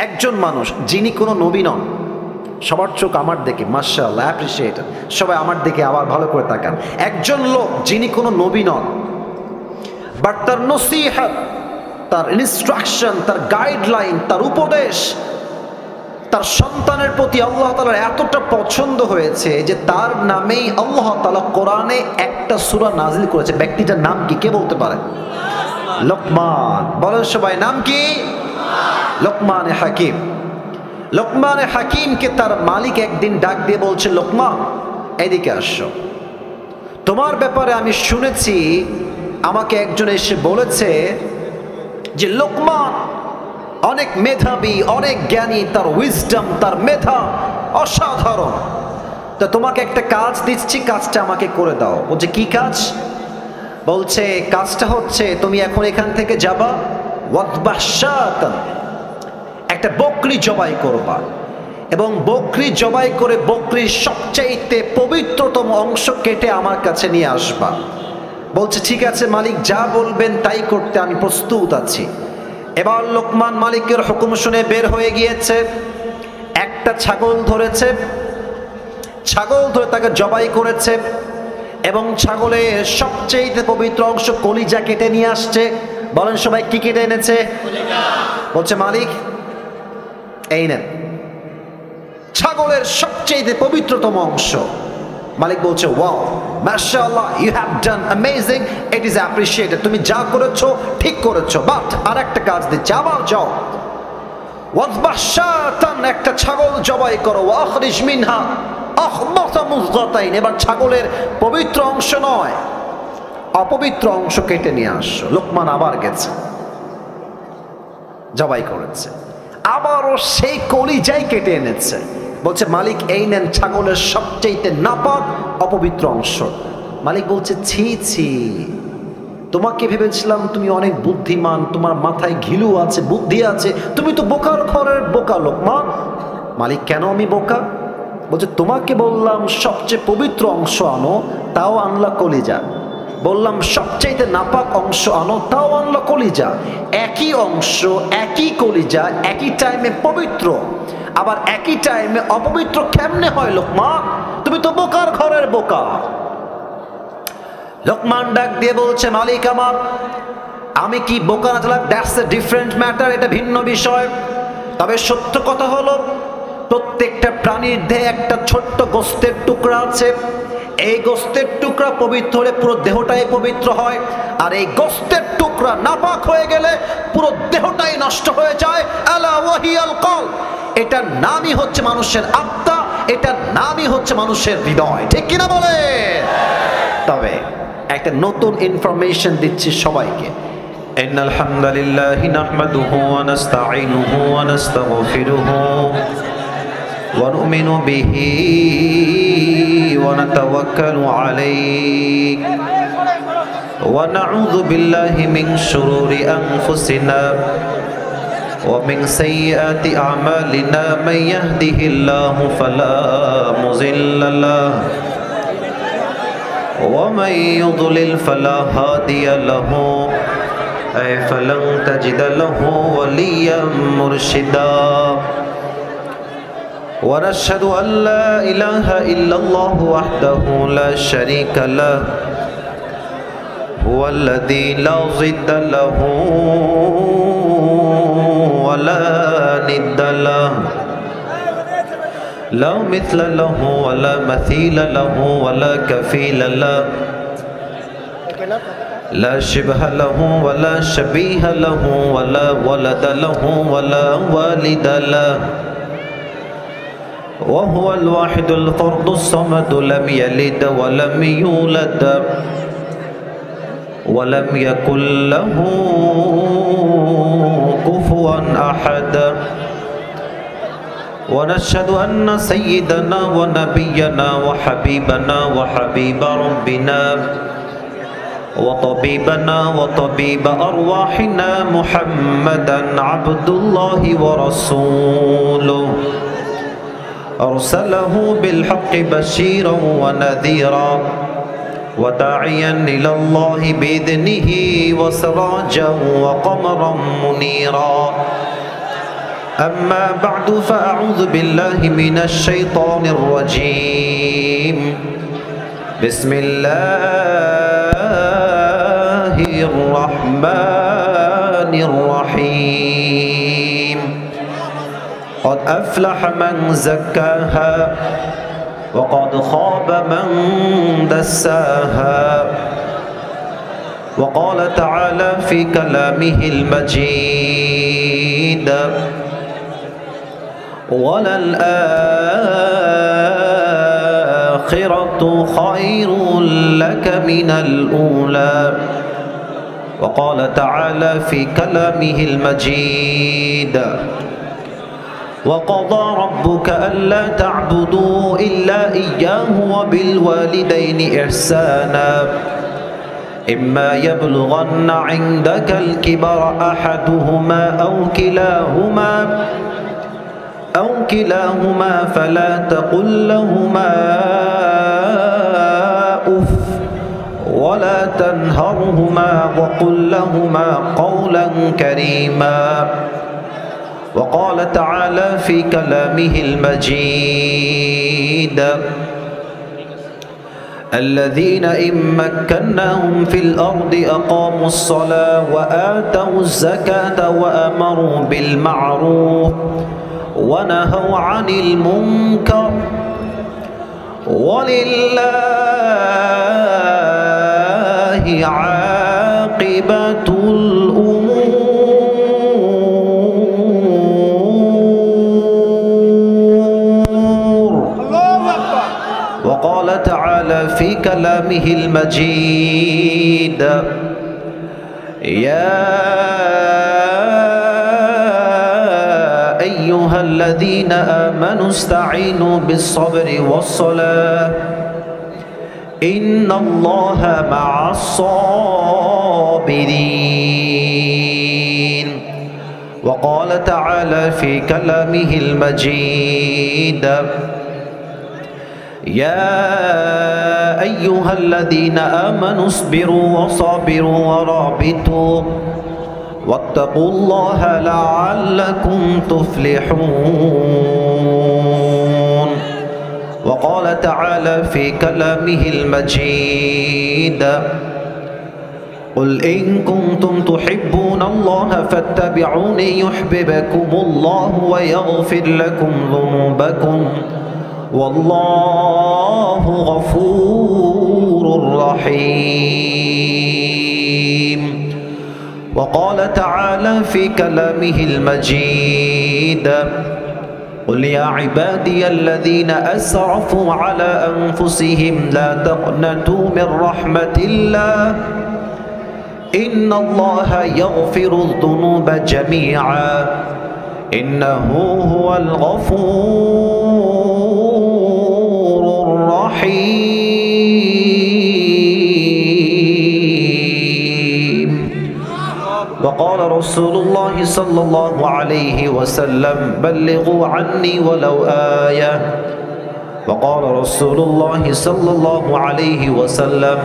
একজন মানুষ যিনি কোনো নবী নন, সবার চোখ আমার দিকে, মাশাআল্লাহ, অ্যাপ্রিশিয়েট, সবাই আমার দিকে আবার ভালো করে তাকান। একজন লোক যিনি কোনো নবী নন, বাট তার নসিহত, তার ইনস্ট্রাকশন, তার গাইডলাইন, তার উপদেশ তার সন্তানের প্রতি আল্লাহ তাআলার এতটা পছন্দ হয়েছে যে তার নামেই আল্লাহ তাআলা কোরআনে একটা সূরা নাজিল করেছে। ব্যক্তিটার নাম কি, কে বলতে পারে? লোকমান। বলেন সবাই, নাম কি? লোকমানে হাকিম। লোকমানে হাকিমকে তার মালিক একদিন ডাক দিয়ে বলছে, লোকমান এদিকে আসো, তোমার ব্যাপারে আমি শুনেছি, আমাকে একজন এসে বলেছে যে লোকমান অনেক মেধাবী, অনেক জ্ঞানী, তার উইজডম, তার মেধা অসাধারণ। তো তোমাকে একটা কাজ দিচ্ছি, কাজটা আমাকে করে দাও। বলছে কি কাজ? বলছে কাজটা হচ্ছে তুমি এখন এখান থেকে যাবা, ওয়াদবাহশাতান, একটা বকরি জবাই করবা, এবং বকরি জবাই করে বকরির সবচাইতে পবিত্রতম অংশ কেটে আমার কাছে নিয়ে আসবা। বলছে ঠিক আছে মালিক, যা বলবেন তাই করতে আমি প্রস্তুত আছি। এবার লোকমান মালিকের হুকুম শুনে বের হয়ে গিয়েছে, একটা ছাগল ধরেছে, ছাগল ধরে তাকে জবাই করেছে এবং ছাগলের সবচেয়ে পবিত্র অংশ কলিজা কেটে নিয়ে আসছে। বলেন সবাই, কি কেটে এনেছে? বলছে মালিক এই নেন ছাগলের সবচেয়ে পবিত্রতম অংশ। মালিক বলছে ওয়াও, মাশাআল্লাহ, you have done amazing, it is appreciated, তুমি যা করেছো ঠিক করেছো, বাট আর একটা কাজ দিচ্ছি, আবার যাও, ওয়াজবাহশাতান, একটা ছাগল জবাই করো, ওয়াখরিজ মিনহা আখমাতা মুযগাতাইন, এবার ছাগলের পবিত্র অংশ নয় অপবিত্র অংশ কেটে নিয়ে আসো। লোকমান আবার গেছে, জবাই করেছে, আবারও সেই কলিজাই কেটে এনেছে। বলছে মালিক এই নেন ছাগলের সবচেয়ে নাপাক অপবিত্র অংশ। মালিক বলছে ছি ছি, তোমাকে ভেবেছিলাম তুমি অনেক বুদ্ধিমান, তোমার মাথায় ঘিলু আছে, বুদ্ধি আছে, তুমি তো বোকার ঘরের বোকা লোকমান। মালিক কেন আমি বোকা? বলছে তোমাকে বললাম সবচেয়ে পবিত্র অংশ আনো, তাও আনলা কলিজা, বললাম সবচাইতে নাপাক অংশ আনো, তাও আনলা কলিজা। একই অংশ, একই কলিজা, একই টাইমে পবিত্র, আবার একই টাইমে অপবিত্র কেমনে হয় লোকমান? তুমি তো বোকার ঘরের বোকা। লোকমান ডাক দিয়ে বলছে মালিক আমার, আমি কি বোকা না চালাক, দ্যাটস এ ডিফারেন্ট ম্যাটার, এটা ভিন্ন বিষয়। তবে সত্য কথা হলো প্রত্যেকটা প্রাণীর দেহে একটা ছোট্ট গোস্তের টুকরা আছে, এই গোস্তের টুকরা পবিত্র হলে পুরো দেহটাই পবিত্র হয়, আর এই গোস্তের টুকরা নাপাক হয়ে গেলে পুরো দেহটাই নষ্ট হয়ে যায়। আলা ওয়াহিয়াল কলব, এটার নামই হচ্ছে মানুষের আত্মা, এটার নামই হচ্ছে মানুষের হৃদয়। ঠিক কিনা বলে? তবে একটা নতুন ইনফরমেশন দিচ্ছি সবাইকে। ইন্নাল হামদালিল্লাহি নাহমাদুহু ওয়া নাস্তাঈনুহু ওয়া নাস্তাগফিরুহু ওয়া নু'মিনু বিহি ওয়া নাতাওয়াক্কালু আলাইহি ওয়া নাউযু বিল্লাহি মিন শুরুরি আনফুসিনা ওয়া মিন সাইয়্যাতি আ'মালিনা মান ইয়াহদিহিল্লাহু ফালা মুযিল্লা লাহু ومن يضلل فلا هادي له فلن تجد له وليا مرشدا ونشهد أن لا إله إلا الله وحده لا شريك له هو الذي لا ضد له ولا ند له لا مثل له ولا مثيل له ولا كفيل له لا شبه له ولا شبيه له ولا ولد له ولا والد له وهو الواحد الفرد الصمد لم يلد ولم يولد ولم يكن له كفوا أحد ونشهد أن سيدنا ونبينا وحبيبنا وحبيب ربنا وطبيبنا وطبيب أرواحنا محمدا عبد الله ورسوله أرسله بالحق بشيرا ونذيرا وداعيا إلى الله بإذنه وسراجا وقمرا منيرا أما بعد فأعوذ بالله من الشيطان الرجيم بسم الله الرحمن الرحيم قد أفلح من زكاها وقد خاب من دساها وقال تعالى في كلامه المجيد وللآخرة خير لك من الأولى وقال تعالى في كلامه المجيد وقضى ربك ألا تعبدوا إلا إياه وبالوالدين إحسانا إما يبلغن عندك الكبر أحدهما أو كلاهما فلا تقل لهما أف ولا تنهرهما وقل لهما قولا كريما وقال تعالى في كلامه المجيد الذين إن مكناهم في الأرض أقاموا الصلاة وآتوا الزكاة وأمروا بالمعروف ونهوا عن المنكر ولله عاقبة الأمور. وقال تعالى في كلامه المجيد يا أيها الذين آمنوا استعينوا بالصبر والصلاة إن الله مع الصابرين. وقال تعالى في كلامه المجيد يا أيها الذين آمنوا اصبروا وصابروا ورابطوا واتقوا الله لعلكم تفلحون. وقال تعالى في كلامه المجيد قل إن كنتم تحبون الله فاتبعوني يحببكم الله ويغفر لكم ذنوبكم والله غفور رحيم. وقال تعالى في كلامه المجيد قل يا عبادي الذين أسرفوا على أنفسهم لا تقنطوا من رحمة الله إن الله يغفر الذنوب جميعا إنه هو الغفور الرحيم. وقال رسول الله صلى الله عليه وسلم بلغوا عني ولو آية. وقال رسول الله صلى الله عليه وسلم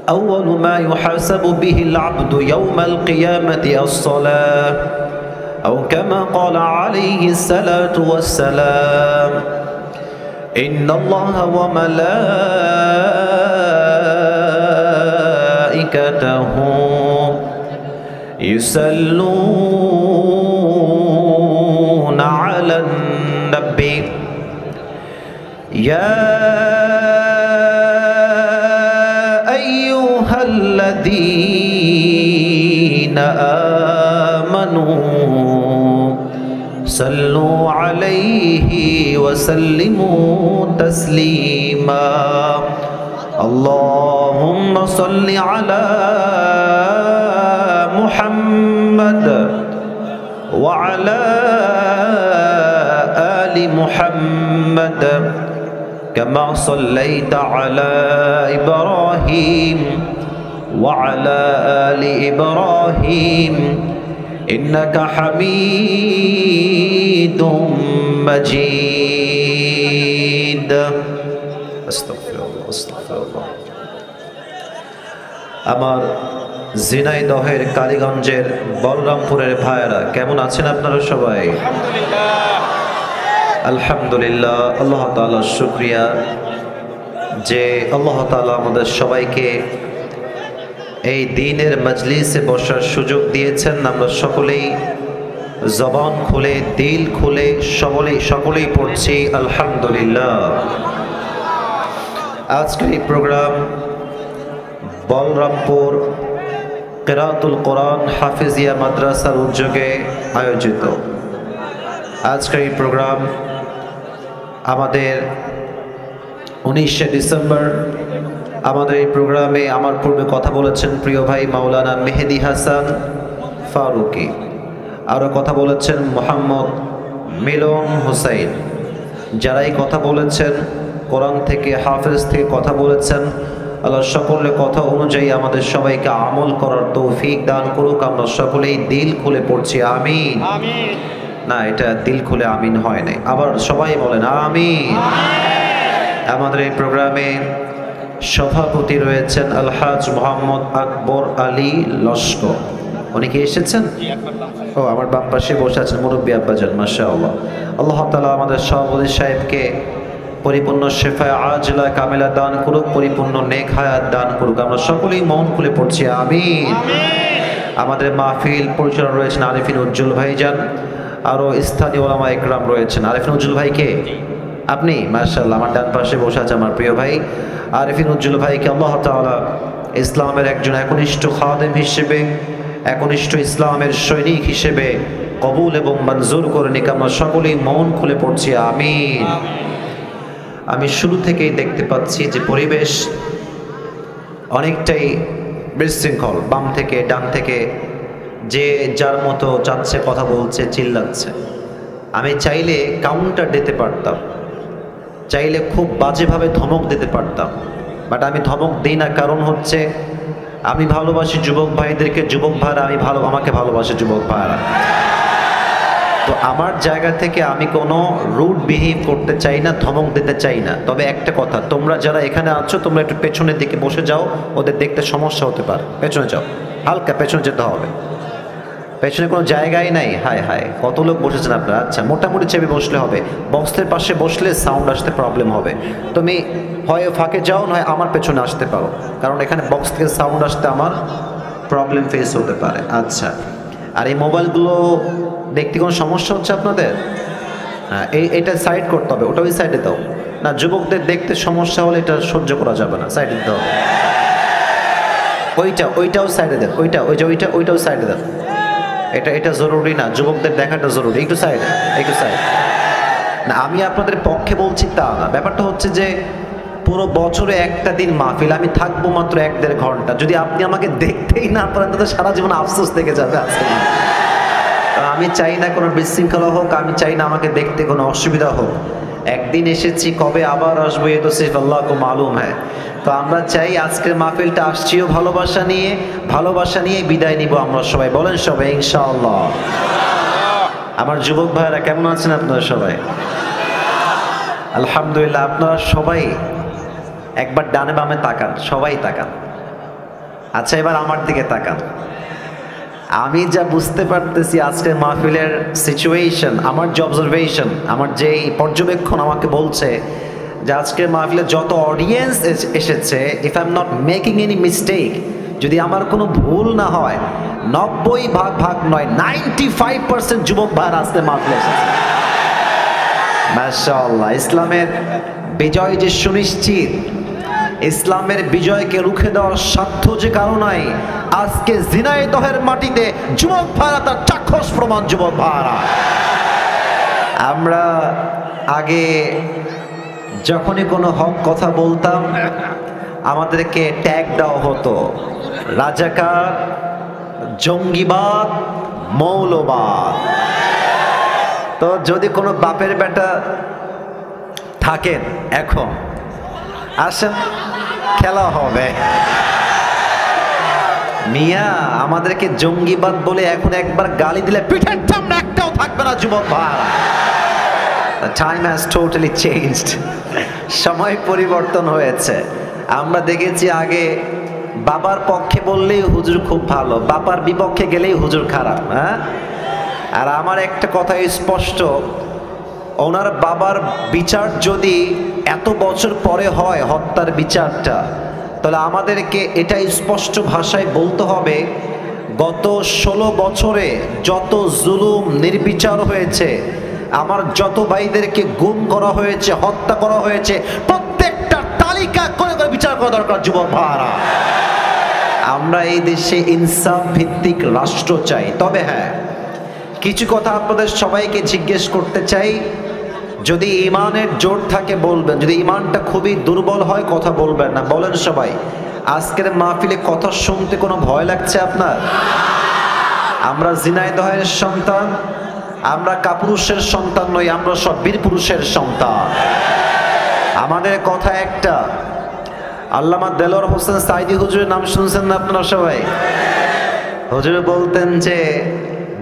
أول ما يحاسب به العبد يوم القيامة الصلاة أو كما قال عليه الصلاة والسلام إن الله وملائكته يصلون على النبي يا أيها الذين آمنوا صلوا عليه وسلموا تسليما اللهم صل على محمد وعلى آل محمد كما صليت على إبراهيم وعلى آل إبراهيم إنك حميد مجيد. أستغفر الله أستغفر الله. আমার ঝিনাইদহের কালীগঞ্জের বলরামপুরের ভাইয়েরা কেমন আছেন আপনারা সবাই? আলহামদুলিল্লাহ। আল্লাহ তাআলার শুকরিয়া যে আল্লাহ তাআলা আমাদের সবাইকে এই দ্বীনের মজলিসে বসার সুযোগ দিয়েছেন। আমরা সকলেই জবান খুলে দিল খুলে সকলেই পড়ছি আলহামদুলিল্লাহ। আজকের এই প্রোগ্রাম বলরামপুর কিরাতুল কোরআন হাফিজিয়া মাদ্রাসার উদ্যোগে আয়োজিত। আজকের এই প্রোগ্রাম আমাদের 19শে ডিসেম্বর। আমাদের এই প্রোগ্রামে আমার পূর্বে কথা বলেছেন প্রিয় ভাই মাওলানা মেহেদি হাসান ফারুকি, আরও কথা বলেছেন মোহাম্মদ মিলন হোসেন। যারাই কথা বলেছেন কোরআন থেকে হাফেজ থেকে কথা বলেছেন, আল্লাহ সকলের কথা অনুযায়ী আমাদের সবাইকে আমল করার তৌফিক দান করুক। আমরা সকলেই দিল খুলে পড়ছি আমিন। না, এটা দিল খুলে আমিন হয় নাই, আবার সবাই বলেন আমিন। আমাদের এই প্রোগ্রামে সভাপতি রয়েছেন আলহাজ মোহাম্মদ আকবর আলী লস্কর। উনি কি এসেছেন? ও, আমার বাম পাশে বসে আছেন মুরব্বী আব্বাজান, মাশাআল্লাহ। আল্লাহ তাআলা আমাদের সভাপতি সাহেবকে পরিপূর্ণ শেফায়ে আজলা কামিলা দান করুক, পরিপূর্ণ নেক হায়াত দান করুক। আমরা সকলেই মন খুলে পড়ছি আমিন। আমাদের মাহফিল পরিচালনা রয়েছেন আরিফিন উজ্জ্বল ভাইজান, আরও স্থানীয় ওলামা ইকরাম রয়েছেন। আরিফিন উজ্জ্বল ভাইকে আপনি, মাশাআল্লাহ, আমার ডান পাশে বসে আছে আমার প্রিয় ভাই আরিফিন উজ্জ্বল ভাইকে আল্লাহ তাআলা ইসলামের একজন একনিষ্ঠ খাদেম হিসেবে, একনিষ্ঠ ইসলামের সৈনিক হিসেবে কবুল এবং মঞ্জুর করে নিক। আমরা সকলেই মন খুলে পড়ছি আমিন। আমি শুরু থেকেই দেখতে পাচ্ছি যে পরিবেশ অনেকটাই বিশৃঙ্খল। বাম থেকে ডান থেকে যে যার মতো চাচ্ছে, কথা বলছে, চিল্লাচ্ছে। আমি চাইলে কাউন্টার দিতে পারতাম, চাইলে খুব বাজেভাবে ধমক দিতে পারতাম, বাট আমি ধমক দিই না। কারণ হচ্ছে আমি ভালোবাসি যুবক ভাইদেরকে, যুবক ভাইরা আমাকে ভালোবাসে যুবক ভাইরা। তো আমার জায়গা থেকে আমি কোনো রুড বিহেভ করতে চাই না, ধমক দিতে চাই না। তবে একটা কথা, তোমরা যারা এখানে আছো তোমরা একটু পেছনের দিকে বসে যাও, ওদের দেখতে সমস্যা হতে পারে। পেছনে যাও, হালকা পেছনে যেতে হবে। পেছনে কোনো জায়গাই নাই। হায় হায়, কত লোক বসেছেন আপনারা? আচ্ছা, মোটামুটি চেপে বসলে হবে। বক্সের পাশে বসলে সাউন্ড আসতে প্রবলেম হবে। তুমি হয় ফাঁকে যাও, নয় আমার পেছনে আসতে পারো, কারণ এখানে বক্স থেকে সাউন্ড আসতে আমার প্রবলেম ফেস হতে পারে। আচ্ছা, আর এই মোবাইলগুলো দেখতে কোনো সমস্যা হচ্ছে আপনাদের? হ্যাঁ, এটা সাইড করতে হবে, ওটা ওই সাইডে দাও না। যুবকদের দেখতে সমস্যা হলে এটা সহ্য করা যাবে না, সাইডে দিতে হবে। ওইটাও সাইডে দেন, ওইটাও সাইডে দেন। এটা জরুরি না, যুবকদের দেখাটা জরুরি। একটু সাইড না। আমি আপনাদের পক্ষে বলছি তা না। ব্যাপারটা হচ্ছে যে পুরো বছরে একটা দিন মাহফিল, আমি থাকবো মাত্র 1-1.5 ঘন্টা। যদি আপনি আমাকে দেখতেই না পারেন তাহলে সারা জীবন আফসোস থেকে যাবে। আজকে আমি চাই না কোনো বিশৃঙ্খলা হোক, আমি চাই না আমাকে দেখতে কোনো অসুবিধা হোক। একদিন এসেছি, কবে আবার আসবো এ তো সির্ফ আল্লাহ কো মালুম হ্যায়। তো আমরা চাই আজকের মাহফিলটা আসছিও ভালোবাসা নিয়ে বিদায় নিব আমরা সবাই। বলেন সবাই ইনশাআল্লাহ। আমার যুবক ভাইরা কেমন আছেন আপনারা সবাই? আলহামদুলিল্লাহ। আপনারা সবাই একবার ডানে বামে তাকান, সবাই তাকান। আচ্ছা, এবার আমার দিকে তাকান। আমি যা বুঝতে পারতেছি আজকের মাহফিলের সিচুয়েশন, আমার যে অবজারভেশন, আমার যে পর্যবেক্ষণ আমাকে বলছে যে আজকের মাহফিলে যত অডিয়েন্স এসেছে, if I am not making any mistake, যদি আমার কোনো ভুল না হয়, 90 ভাগ নয়, 95% যুবক ভাইরা আজকে মাহফিলে এসেছে। মাশাআল্লাহ। ইসলামের বিজয় যে সুনিশ্চিত, ইসলামের বিজয়কে রুখে দেওয়ার সাধ্য যে কারো নাই, আজকে ঝিনাইদহের মাটিতে যুবক ভাইরা তার চাক্ষুষ প্রমাণ। যুবক ভাইরা, আমরা আগে যখনই কোনো হক কথা বলতাম আমাদেরকে ট্যাগ দেওয়া হতো রাজাকার, জঙ্গিবাদ, মৌলবাদ। তো যদি কোনো বাপের বেটা থাকেন, এখন আসেন, খেলা হবে। মিয়া, আমাদেরকে জঙ্গিবাদ বলে এখন একবার গালি দিলে পিঠের চামড়া একটাও থাকবে না। যুবক ভাই, The time has totally changed. সময় পরিবর্তন হয়েছে। আমরা দেখেছি আগে বাবার পক্ষে বললেই হুজুর খুব ভালো, বাবার বিপক্ষে গেলেই হুজুর খারাপ। হ্যাঁ, আর আমার একটা কথা স্পষ্ট, ওনার বাবার বিচার যদি এত বছর পরে হয়, হত্যার বিচারটা, তাহলে আমাদেরকে এটা স্পষ্ট ভাষায় বলতে হবে, গত 16 বছরে যত জুলুম নির্বিচার হয়েছে, আমার যত ভাইদেরকে গুম করা হয়েছে, হত্যা করা হয়েছে, প্রত্যেকটা তালিকা করে করে বিচার করা দরকার যুবক ভাইরা। আমরা এই দেশে ইনসাফ ভিত্তিক রাষ্ট্র চাই। তবে হ্যাঁ, কিছু কথা আপনাদের সবাইকে জিজ্ঞেস করতে চাই। যদি ইমানের জোর থাকে বলবেন, যদি ইমানটা খুবই দুর্বল হয় কথা বলবেন না। বলেন সবাই, আজকের মাহফিলে কথা শুনতে কোনো ভয় লাগছে আপনার? আমরা ঝিনাইদহের সন্তান, আমরা কাপুরুষের সন্তান নই, আমরা সব বীর পুরুষের সন্তান। আমাদের কথা একটা, আল্লামা দেলোয়ার হোসেন সাইদি হুজুরের নাম শুনছেন না আপনারা সবাই? হুজুর বলতেন যে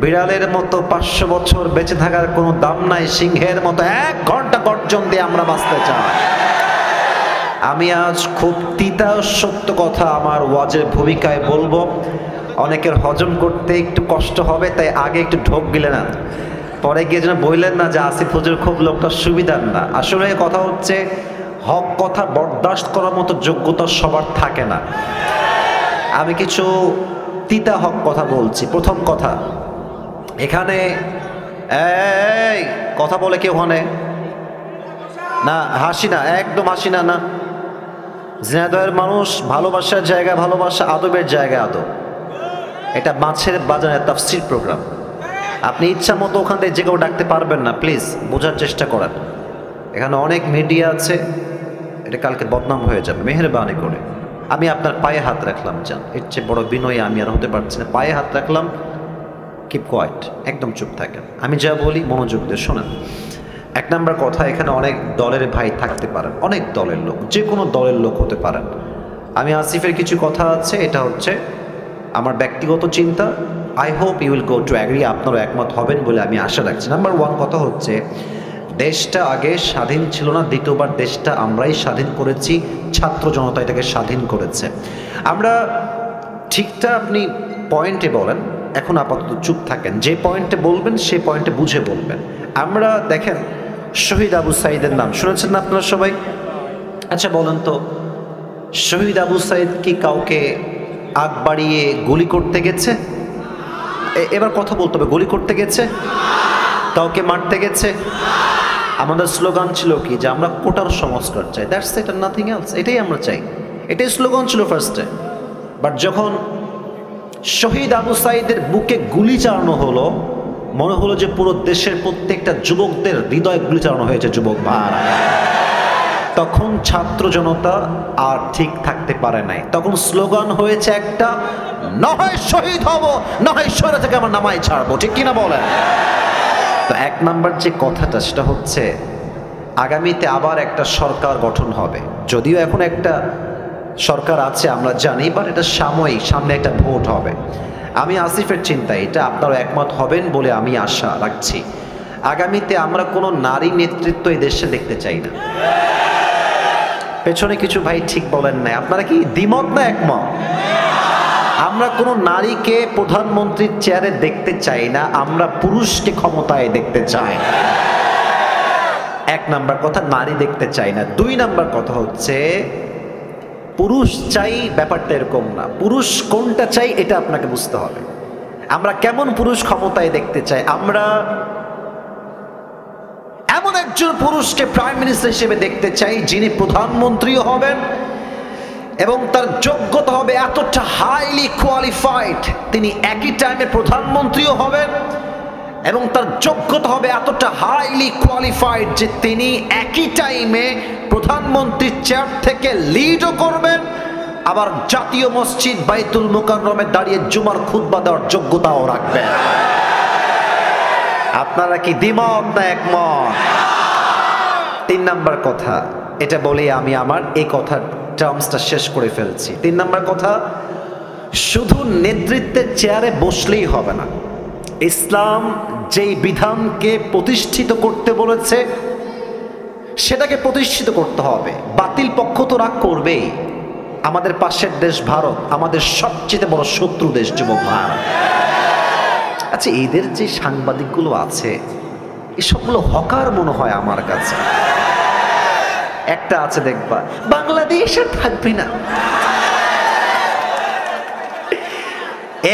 বিড়ালের মতো 500 বছর বেঁচে থাকার কোনো দাম নাই, সিংহের মতো 1 ঘন্টা গর্জন দিয়ে আমরা বাঁচতে চাই। আমি আজ খুব তিতা সত্য কথা আমার ওয়াজের ভূমিকায় বলবো, অনেকের হজম করতে একটু কষ্ট হবে, তাই আগে একটু ঢোক গিলে না, পরে গিয়ে যেন বললেন না যে আসিফ হুজুর খুব লোকটা সুবিধার না। আসলে কথা হচ্ছে, হক কথা বরদাস্ত করার মতো যোগ্যতা সবার থাকে না। আমি কিছু তিতা হক কথা বলছি। প্রথম কথা, এখানে এই কথা বলে কেউ ওখানে না, হাসি না, একদম হাসি না। না, ঝিনাইদহের মানুষ ভালোবাসার জায়গা ভালোবাসা, আদবের জায়গা আদব। এটা মাছের বাজারের তাফসীর প্রোগ্রাম। আপনি ইচ্ছা মতো ওখান থেকে যে কেউ ডাকতে পারবেন না, প্লিজ বোঝার চেষ্টা করেন। এখানে অনেক মিডিয়া আছে, এটা কালকে বদনাম হয়ে যাবে, মেহেরবানি করে। আমি আপনার পায়ে হাত রাখলাম, যান, এর চেয়ে বড় বিনয়ী আমি আর হতে পারছি না। পায়ে হাত রাখলাম, কিপ কোয়াইট, একদম চুপ থাকেন। আমি যা বলি মনোযোগ দিয়ে শোনেন। 1 নাম্বার কথা, এখানে অনেক দলের ভাই থাকতে পারেন, অনেক দলের লোক, যে কোনো দলের লোক হতে পারেন। আমি আসিফের কিছু কথা আছে, এটা হচ্ছে আমার ব্যক্তিগত চিন্তা। I hope you will go to agree, আপনারা একমত হবেন বলে আমি আশা রাখছি। নাম্বার 1 কথা হচ্ছে, দেশটা আগে স্বাধীন ছিল না, দ্বিতীয়বার দেশটা আমরাই স্বাধীন করেছি, ছাত্র জনতা এটাকে স্বাধীন করেছে। আমরা ঠিকটা আপনি পয়েন্টে বলেন, এখন আপাতত চুপ থাকেন, যে পয়েন্টে বলবেন সেই পয়েন্টে বুঝে বলবেন। আমরা দেখেন, শহীদ আবু সাইদের নাম শুনেছেন না আপনারা সবাই? আচ্ছা বলেন তো, শহীদ আবু সাইদ কি কাউকে আগ বাড়িয়ে গুলি করতে গেছে? এবার কথা বলতে হবে, গুলি করতে গেছে? কাউকে মারতে গেছে? আমাদের স্লোগান ছিল কি, যে আমরা কোটার সংস্কার চাই, that's it and nothing else. এটাই আমরা চাই, এটাই স্লোগান ছিল ফার্স্টে। বাট যখন শহীদ আবু সাইদের বুকে গুলি চালানো হলো, মনে হলো যে পুরো দেশের প্রত্যেকটা যুবকদের হৃদয়ে গুলি চালানো হয়েছে, যুবক ভাইরা। তখন ছাত্র জনতা আর ঠিক থাকতে পারে নাই, তখন স্লোগান হয়েছে একটা, নয় শহীদ হব, নয় শহীদ থেকে আমরা নামাই ছাড়বো, ঠিক কিনা বলেন? তো 1 নাম্বার যে কথাটা, সেটা হচ্ছে আগামীতে আবার একটা সরকার গঠন হবে। যদিও এখন একটা সরকার আছে আমরা জানি, বাট এটা সাময়িক, সামনে একটা ভোট হবে। আমি আসিফের চিন্তা, এটা আপনারা একমত হবেন বলে আমি আশা রাখছি। আগামীতে আমরা কোনো নারী নেতৃত্ব এই দেশে দেখতে চাই না। পেছনে কিছু ভাই ঠিক বলেন না, আপনারা কি দ্বিমত না একমত? আমরা কোনো নারীকে প্রধানমন্ত্রীর চেয়ারে দেখতে চাই না, আমরা পুরুষকে ক্ষমতায় দেখতে চাই। 1 নাম্বার কথা, নারী দেখতে চাই না। 2 নাম্বার কথা হচ্ছে, পুরুষ চাই ব্যাপারটা এরকম না, পুরুষ কোনটা চাই এটা আপনাকে বুঝতে হবে। আমরা কেমন পুরুষ ক্ষমতায় দেখতে চাই? আমরা এমন একজন পুরুষকে প্রাইম মিনিস্টার হিসেবে দেখতে চাই, যিনি প্রধানমন্ত্রীও হবেন এবং তার যোগ্যতা হবে এতটা হাইলি কোয়ালিফাইড, তিনি একই টাইমে প্রধানমন্ত্রীও হবেন এবং তার যোগ্যতা হবে এতটা হাইলি কোয়ালিফাইড যে তিনি একই টাইমে প্রধানমন্ত্রীর চেয়ার থেকে লিডও করবেন, আবার জাতীয় মসজিদ বাইতুল মুকাররমে দাঁড়িয়ে জুমার খুতবা দেওয়ার যোগ্যতাও রাখবেন। আপনারা কি দ্বিমত না একমত? 3 নাম্বার কথা, এটা বলে আমি আমার এই কথার টার্মসটা শেষ করে ফেলছি। 3 নাম্বার কথা, শুধু নেতৃত্বের চেয়ারে বসলেই হবে না। ইসলাম যেই বিধানকে প্রতিষ্ঠিত করতে বলেছে সেটাকে প্রতিষ্ঠিত করতে হবে। বাতিল পক্ষ তো রাগ করবেই, আমাদের পাশের দেশ ভারত আমাদের সবচেয়ে বড় শত্রু দেশ যুবক ভারত। আচ্ছা, এদের যে সাংবাদিকগুলো আছে এসবগুলো হকার মনে হয় আমার কাছে। একটা আছে দেখবা, বাংলাদেশ আর থাকবে না,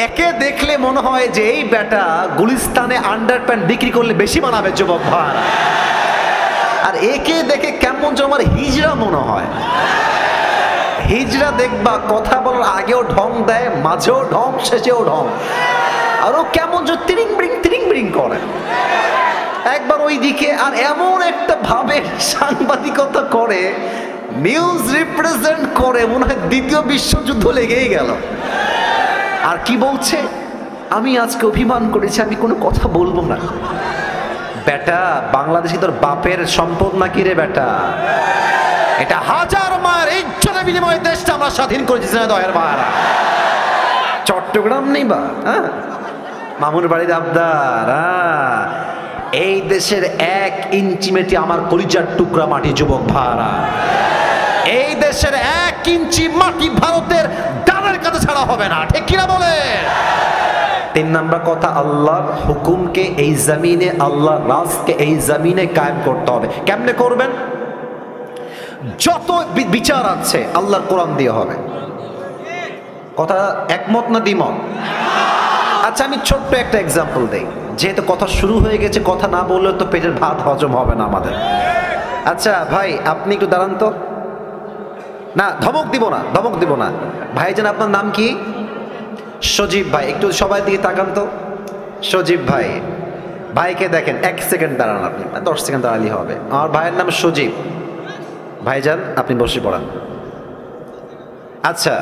একে দেখলে মনে হয় যে এই বেটা গুলিস্তানে আন্ডারপ্যান্ট বিক্রি করলে বেশি বানাবে যুবক ভাই। আর একে দেখে কেমন যেন আমার হিজড়া মনে হয়। হিজড়া দেখবা কথা বলার আগেও ঢং দেয়, মাঝেও ঢং, শেষেও ঢং, আরো কেমন যে তিরিং বিরিং করে একবার ওই দিকে, আর এমন একটা ভাবে সাংবাদিকতা করে, নিউজ রিপ্রেজেন্ট করে, মনে হয় দ্বিতীয় বিশ্বযুদ্ধ লেগেই গেল। আর কি বলছে, আমি আজকে অভিমান করেছি, আমি কোনো কথা বলবো না। বেটা, বাংলাদেশি তোর বাপের সম্পদ নাকি রে বেটা? এটা হাজার মায়ের ইজ্জতের বিনিময়ে দেশটা আমরা স্বাধীন করেছি না দয়ের মায়েরা। চট্টগ্রাম নেই বা হ্যাঁ, মামুর বাড়ির আবদার। এই দেশের 1 ইঞ্চি মেটি আমার কলিজার টুকরা মাটি যুবক ভাড়া। এই দেশের 1 ইঞ্চি মাটি ভারতের ডানের কাছে ছাড়া হবে না, ঠিক কিনা বলে? 3 নাম্বার কথা, আল্লাহর হুকুমকে এই জমিনে, আল্লাহর রাজকে এই জমিনে কায়েম করতে হবে। কেমনে করবেন? যত বিচার আছে আল্লাহর কোরআন দিয়ে হবে। কথা একমত না দ্বিমত? আচ্ছা, আমি ছোট্ট একটা এক্সাম্পল দেই, যেহেতু কথা শুরু হয়ে গেছে, কথা না বললে তো পেটের ভাত হজম হবে না আমাদের। আচ্ছা ভাই, আপনি একটু দাঁড়ান তো। না, ধমক দিব না। ভাইজান, আপনার নাম কি? সজীব ভাই। একটু সবাই দিকে তাকান তো। সজীব ভাই, ভাইকে দেখেন। 1 সেকেন্ড দাঁড়ান, আপনি 10 সেকেন্ড দাঁড়ালেই হবে। আমার ভাইয়ের নাম সজীব। ভাইজান, আপনি বসে পড়ান। আচ্ছা,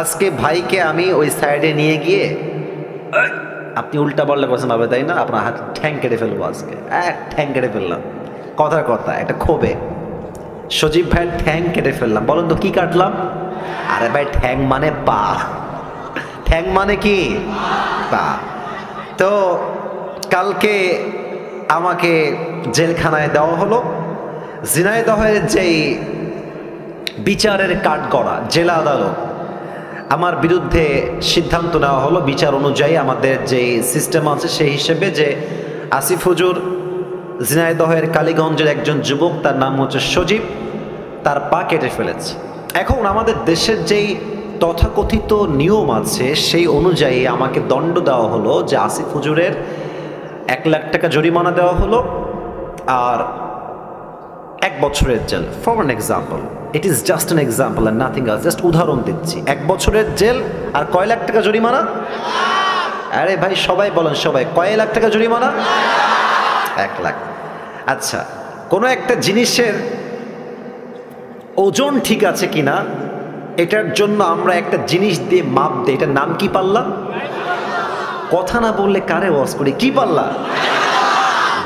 আজকে ভাইকে আমি ওই সাইডে নিয়ে গিয়ে, আপনি উল্টা বললে বলছেন ভাবে, তাই না? আপনার হাত ঠ্যাং কেটে ফেলবো আজকে। ঠ্যাং কেটে ফেললাম, কথার কথা, একটা ক্ষোভে সজীব ভাইয়ের ঠ্যাং কেটে ফেললাম। বলেন তো কি কাটলাম? আরে ভাই, ঠ্যাং মানে পা। ঠ্যাং মানে কি? পা। তো কালকে আমাকে জেলখানায় দেওয়া হলো। ঝিনাইদহের যেই বিচারের কাঠগড়া জেলা আদালত, আমার বিরুদ্ধে সিদ্ধান্ত নেওয়া হলো বিচার অনুযায়ী, আমাদের যে সিস্টেম আছে সেই হিসেবে, যে আসিফ হুজুর ঝিনাইদহের কালীগঞ্জের একজন যুবক, তার নাম হচ্ছে সজীব, তার পা কেটে ফেলেছে। এখন আমাদের দেশের যেই তথাকথিত নিয়ম আছে সেই অনুযায়ী আমাকে দণ্ড দেওয়া হলো, যে আসিফ হুজুরের 1 লাখ টাকা জরিমানা দেওয়া হলো আর 1 বছরের জেল। For an example, it is just an example and nothing else, just উদাহরণ দিচ্ছি। 1 বছরের জেল আর কয় লাখ টাকা জরিমানা? আরে ভাই সবাই বলেন, সবাই কয় লাখ টাকা জরিমানা? 1 লাখ। আচ্ছা, কোনো একটা জিনিসের ওজন ঠিক আছে কিনা এটার জন্য আমরা একটা জিনিস দিয়ে মাপ দিই, এটার নাম কি পাল্লা? কথা না বললে কারে ওয়াজ করি? কি পাল্লা?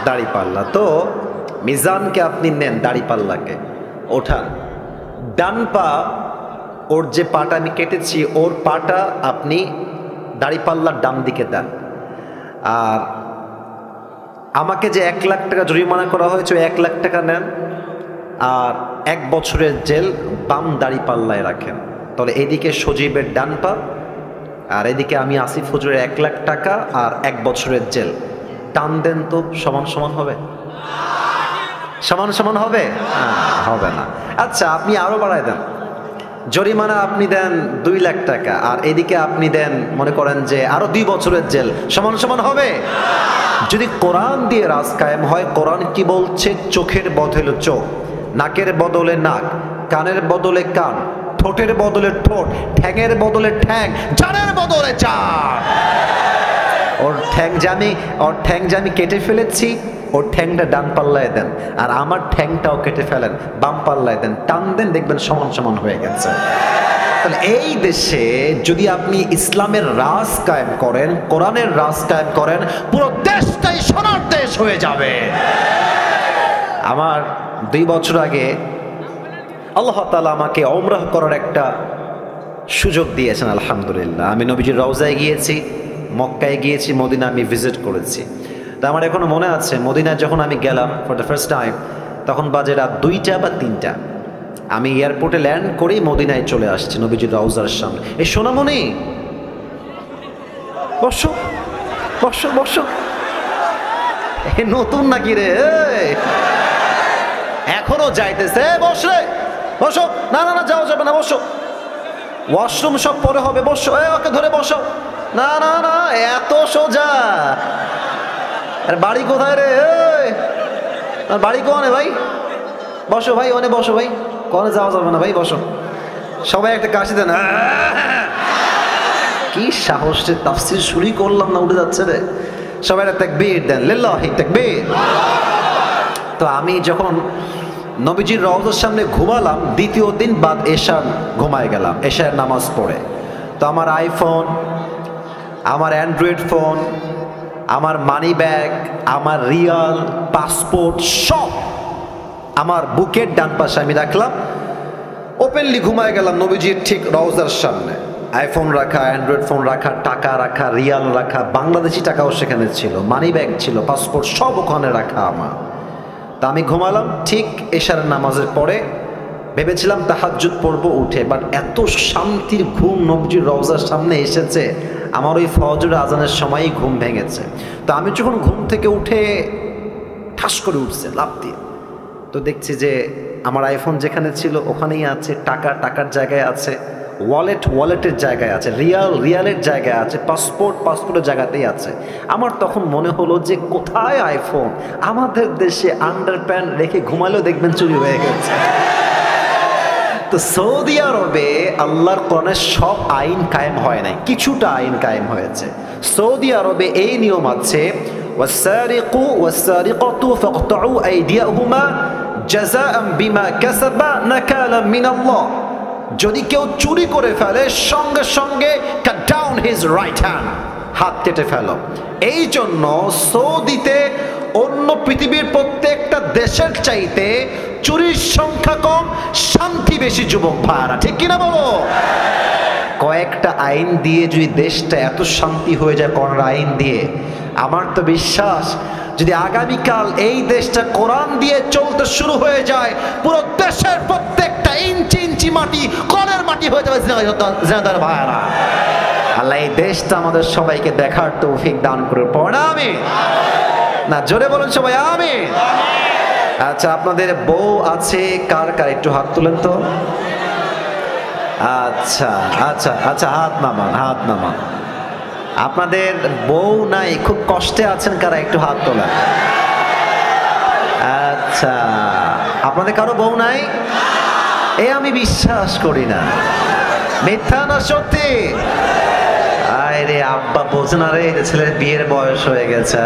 দাড়ি পাল্লা। তো মিজানকে আপনি নেন, দাড়ি পাল্লাকে ওঠান, ডান পা, ওর যে পাটা আমি কেটেছি ওর পাটা আপনি দাড়ি পাল্লার ডান দিকে দেন। আর আমাকে যে 1 লাখ টাকা জরিমানা করা হয়েছে 1 লাখ টাকা নেন, আর 1 বছরের জেল বাম দাড়ি পাল্লায় রাখেন। তাহলে এদিকে সজীবের ডান পা, আর এদিকে আমি আসিফ হুজুরের 1 লাখ টাকা আর 1 বছরের জেল। টান দেন তো, সমান সমান হবে? সমান সমান হবে? হবে না। আচ্ছা, আপনি আরো বাড়ায় দেন, জরিমানা আপনি দেন 2 লাখ টাকা, আর এদিকে আপনি দেন মনে করেন যে আরো 2 বছরের জেল। সমান সমান হবে? যদি কোরআন দিয়ে রাজ কায়েম হয়, কোরআন কি বলছে? চোখের বদলে চোখ, নাকের বদলে নাক, কানের বদলে কান, ঠোঁটের বদলে ঠোঁট, ঠ্যাঙের বদলে ঠ্যাং, জানের বদলে জান। ওর ঠ্যাং যে আমি কেটে ফেলেছি, ওর ঠ্যাংটা ডান পাল্লায় দেন, আর আমার ঠ্যাংটাও কেটে ফেলেন, বাম পাল্লায় দেন, টান দেন, দেখবেন সমান সমান হয়ে গেছে। তাহলে এই দেশে যদি আপনি ইসলামের রাজ কায়েম করেন, কোরআনের রাজ কায়েম করেন, পুরো দেশটাই সোনার দেশ হয়ে যাবে। আমার 2 বছর আগে আল্লাহ তাআলা আমাকে উমরাহ করার একটা সুযোগ দিয়েছেন, আলহামদুলিল্লাহ। আমি নবীজির রওজায় গিয়েছি, মক্কায় গিয়েছি, মদিনা আমি ভিজিট করেছি। তো আমার এখনো মনে আছে, মদিনায় যখন আমি গেলাম ফর দ্য ফার্স্ট টাইম, তখন বাজে রাত 2টা বা 3টা। আমি এয়ারপোর্টে ল্যান্ড করেই মদিনায় চলে আসছি নবীজির রওজার সামনে। এই সোনামণি বসো বসো বসো, এ নতুন নাকি রে, এখনো যাইতেছে, বসে বসো, না না না যাওয়া যাবে না, বসো, ওয়াশরুম সব পরে হবে, বসো, ওকে ধরে বসো, না না না এত সোজা, আর বাড়ি কোথায় রে, আর বাড়ি কোনে ভাই, বসো ভাই, ওনে বসো ভাই, কোনে যাওয়া যাবে না ভাই, বসো, সবাই একটা কাশি দেন, কি সাহস রে, তাফসীর শুরু করলাম না উঠে যাচ্ছে রে, সবাই একটা তাকবীর দেন, লিল্লাহি তাকবীর। তো আমি যখন নবীজির রওজার সামনে ঘুমালাম, দ্বিতীয় দিন বাদ এশার ঘুমায় গেলাম, এশার নামাজ পড়ে। তো আমার আইফোন, আমার অ্যান্ড্রয়েড ফোন, আমার মানি ব্যাগ, আমার রিয়াল, পাসপোর্ট সব আমার বুকের ডান পাশে আমি রাখলাম, ওপেনলি ঘুমায় গেলাম নবীজির ঠিক রওজার সামনে। আইফোন রাখা, অ্যান্ড্রয়েড ফোন রাখা, টাকা রাখা, রিয়াল রাখা, বাংলাদেশি টাকাও সেখানে ছিল, মানি ব্যাগ ছিল, পাসপোর্ট সব ওখানে রাখা আমার। তা আমি ঘুমালাম, ঠিক এশার নামাজের পরে ভেবেছিলাম তাহাজ্জুদ পড়বো উঠে, বাট এত শান্তির ঘুম নবীজির রওজার সামনে এসেছে, আমার ওই ফজর আজানের সময়ই ঘুম ভেঙেছে। তো আমি যখন ঘুম থেকে উঠে ঠাস করে উঠছে লাফ দিয়ে, তো দেখছি যে আমার আইফোন যেখানে ছিল ওখানেই আছে, টাকা টাকার জায়গায় আছে, ওয়ালেট ওয়ালেটের জায়গায় আছে, রিয়াল রিয়ালের জায়গায় আছে, পাসপোর্ট পাসপোর্টের জায়গাতেই আছে। আমার তখন মনে হলো যে কোথায় আইফোন, আমাদের দেশে আন্ডারপ্যান্ট রেখে ঘুমালেও দেখবেন চুরি হয়ে গেছে। তো সৌদি আরবে আল্লাহর কোরআনের সব আইন কায়েম হয় নাই, কিছুটা আইন কায়েম হয়েছে। সৌদি আরবে এই নিয়ম আছে, ওয়াসারিকু ওয়াসারিকাতু ফাকতাউ আইদিয়াহুমা জাযাআন বিমা কাসাবা নাকালাম মিনাল্লাহ। যদি কেউ চুরি করে ফেলে সঙ্গে সঙ্গে cut down his right hand, হাত কেটে ফেলো। এই জন্য সৌদিতে অন্য পৃথিবীর প্রত্যেকটা দেশের চাইতে চুরির সংখ্যা কম, শান্তি বেশি। যুবক ভাইরা ঠিক কিনা বলো? কয়েকটা আইন দিয়ে যদি দেশটা এত শান্তি হয়ে যায়, কোরআন আইন দিয়ে, আমার তো বিশ্বাস যদি আগামীকাল এই দেশটা কোরআন দিয়ে চলতে শুরু হয়ে যায়, পুরো দেশের প্রত্যেকটা ইঞ্চি ইঞ্চি মাটি কোরআনের মাটি হয়ে যাবে। জিনাদার ভাইরা, আল্লাহ এই দেশটা আমাদের সবাইকে দেখার তৌফিক দান করে পড়া আমি না, জোরে বলুন সবাই আমিন। আচ্ছা, আপনাদের বউ আছে কার কার, একটু হাত তুলেন তো। আচ্ছা আচ্ছা আচ্ছা, হাত নামান, হাত নামান। আপনাদের বউ নাই, খুব কষ্টে আছেন কারা, একটু হাত তোলেন। আচ্ছা, আপনাদের কারো বউ নাই? আমি বিশ্বাস করি না, মিথ্যা না সত্যি? আরে আব্বা বোঝে না রে, ছেলের বিয়ের বয়স হয়ে গেছে।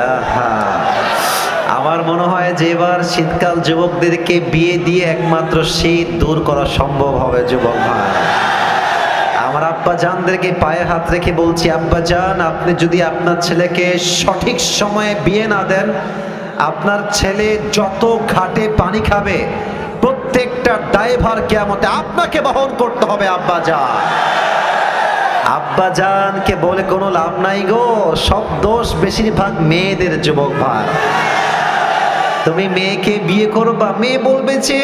আমার মনে হয় যে এবার শীতকাল যুবকদেরকে বিয়ে দিয়ে একমাত্র শীত দূর করা সম্ভব হবে। যুবক ভাই, আমার আব্বা জানদেরকে পায়ে হাত রেখে বলছি, আব্বা জান, আপনি যদি আপনার ছেলেকে সঠিক সময়ে বিয়ে না দেন, আপনার ছেলে যত ঘাটে পানি খাবে প্রত্যেকটা দায়ভার কিয়ামতে আপনাকে বহন করতে হবে। আব্বা জান, আব্বা জানকে বলে কোনো লাভ নাই গো, সব দোষ বেশিরভাগ মেয়েদের। যুবক ভাই, তুমি মেয়েকে বিয়ে করবা, মেয়ে বলবে যে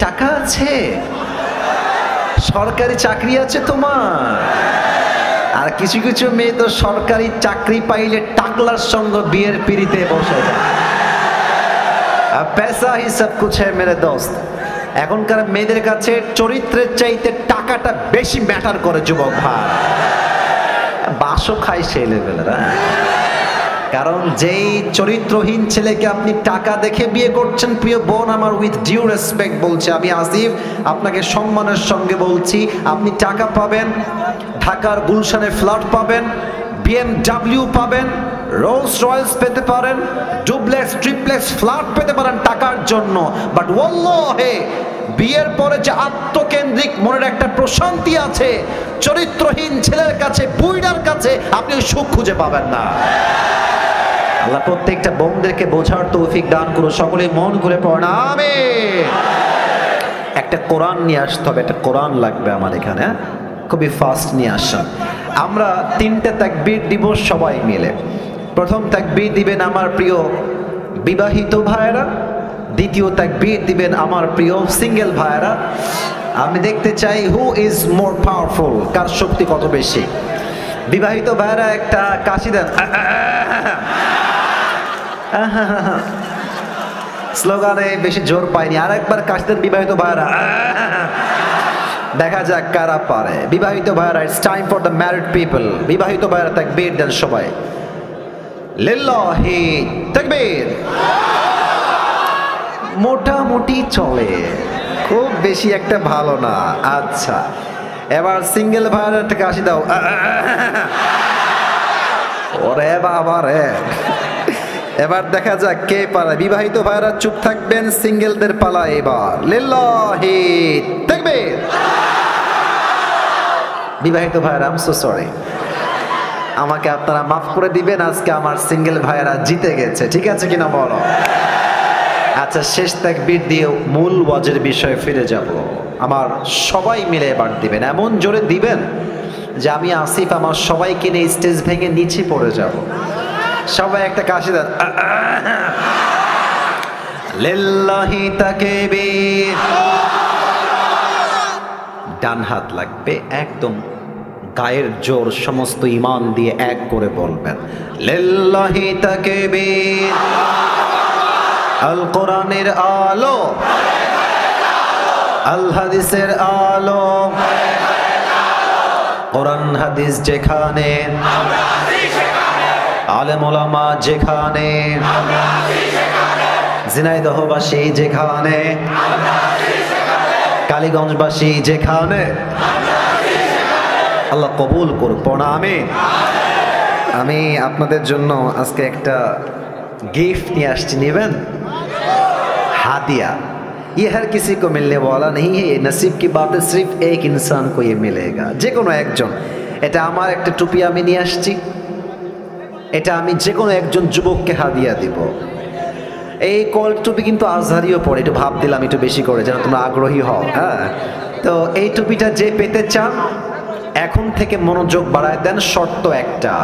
টাকা আছে, সরকারি চাকরি আছে তোমার। আর কিছু কিছু মেয়ে তো সরকারি চাকরি পাইলে টাকলার সঙ্গে বিয়ের পিড়িতে বসে যায়। পেশা হি সব কুছ হ্যায় মেরে দোস্ত। এখনকার মেয়েদের কাছে চরিত্রের চাইতে টাকাটা বেশি ম্যাটার করে। যুবক ভাই, বাসও খায় সেই লেভেলের। কারণ যেই চরিত্রহীন ছেলেকে আপনি টাকা দেখে বিয়ে করছেন, প্রিয় বোন আমার, উইথ ডিউ রেসপেক্ট বলছি, আমি আসিফ আপনাকে সম্মানের সঙ্গে বলছি, আপনি টাকা পাবেন, ঢাকার গুলশানে ফ্ল্যাট পাবেন, BMW পাবেন, রোলস রয়েলস পেতে পারেন, ডুপ্লেক্স ট্রিপ্লেক্স ফ্ল্যাট পেতে পারেন টাকার জন্য। বাট ওয়াল্লাহি বিয়ের পরে যে আত্মকেন্দ্রিক মনের একটা প্রশান্তি আছে, চরিত্রহীন ছেলের কাছে, বুইড়ার কাছে আপনি সুখ খুঁজে পাবেন না। আল্লাহ প্রত্যেকটা বোনদেরকে বোঝার তৌফিক দান করুন। সকলে মন করে পড়েন আমিন। একটা কোরআন নিয়ে আসতে হবে, একটা কোরআন লাগবে আমার এখানে, খুবই ফাস্ট নিয়ে আসেন। আমরা 3টে তাকবীর দিব সবাই মিলে। প্রথম তাকবীর দিবেন আমার প্রিয় বিবাহিত ভাইরা, দ্বিতীয় তাকবীর দিবেন আমার প্রিয় সিঙ্গেল ভাইরা। আমি দেখতে চাই হু ইজ মোর পাওয়ারফুল, কার শক্তি কত বেশি। বিবাহিত ভাইরা একটা কাশি দেন, স্লোগানে বেশি জোর পাইনি, আর একবার কাশি দেন বিবাহিত ভাইরা, দেখা যাক কারা পারে। বিবাহিত ভাইরা, it's time for the married people. বিবাহিত ভাইরা তাকবীর দেন সবাই, লিল্লাহি তাকবীর। মোটামুটি চলে, খুব বেশি একটা ভালো না। আচ্ছা, এবার সিঙ্গেল ভাইরা একটা কাশি দাও, ওরে বাবা রে। এবার দেখা যাক কে পারে। বিবাহিত ভাইরা চুপ থাকবেন, সিঙ্গেলদের পালা এবার। লিল্লাহি তাকবীর। বিবাহিত ভাইরা, আই এম সো সরি, আমাকে আপনারা মাফ করে দিবেন, আজকে আমার সিঙ্গেল ভাইরা জিতে গেছে, ঠিক আছে কিনা বলো? আচ্ছা, শেষ তাকবীর দিয়ে মূল ওয়াজের বিষয়ে ফিরে যাব। আমার সবাই মিলে এবার দিবেন, এমন জোরে দিবেন যে আমি আসিফ আমার সবাইকে নিয়ে স্টেজ ভেঙে নিচে পড়ে যাব। সবাই একটা কাশি দেন, লিল্লাহি তাকবীর। ডান হাত লাগবে একদম গায়ের জোর, সমস্ত ঈমান দিয়ে এক করে বলবেন, লিল্লাহি তাকবীর। আল কোরআনের আলো, আল হাদিসের আলো, কোরআন হাদিস যেখানে, আলেম ওলামা যেখানে, ঝিনাইদহবাসী যেখানে, কালীগঞ্জবাসী যেখানে, আল্লাহ কবুল করুক, পড়া আমিন। আমি আপনাদের জন্য আজকে একটা गिफ्ट নিয়ে আসছি, নেবেন? हादिया, ये हर किसी को मिलने वाला नहीं है, ये नसीब की बात है, सिर्फ एक इंसान को ये मिलेगा, যে কোনো একজন। এটা আমার একটা টুপি আমি নিয়ে আসছি, এটা আমি যে কোনো একজন যুবককে হাদিয়া দিব। এই কল টুপি কিন্তু আজহারিও পড়ে, একটু ভাব দিলাম একটু বেশি করে যেন তোমরা আগ্রহী হও। হ্যাঁ, তো এই টুপিটা যে পেতে চান এখন থেকে মনোযোগ বাড়ায় দেন। শর্ত একটা,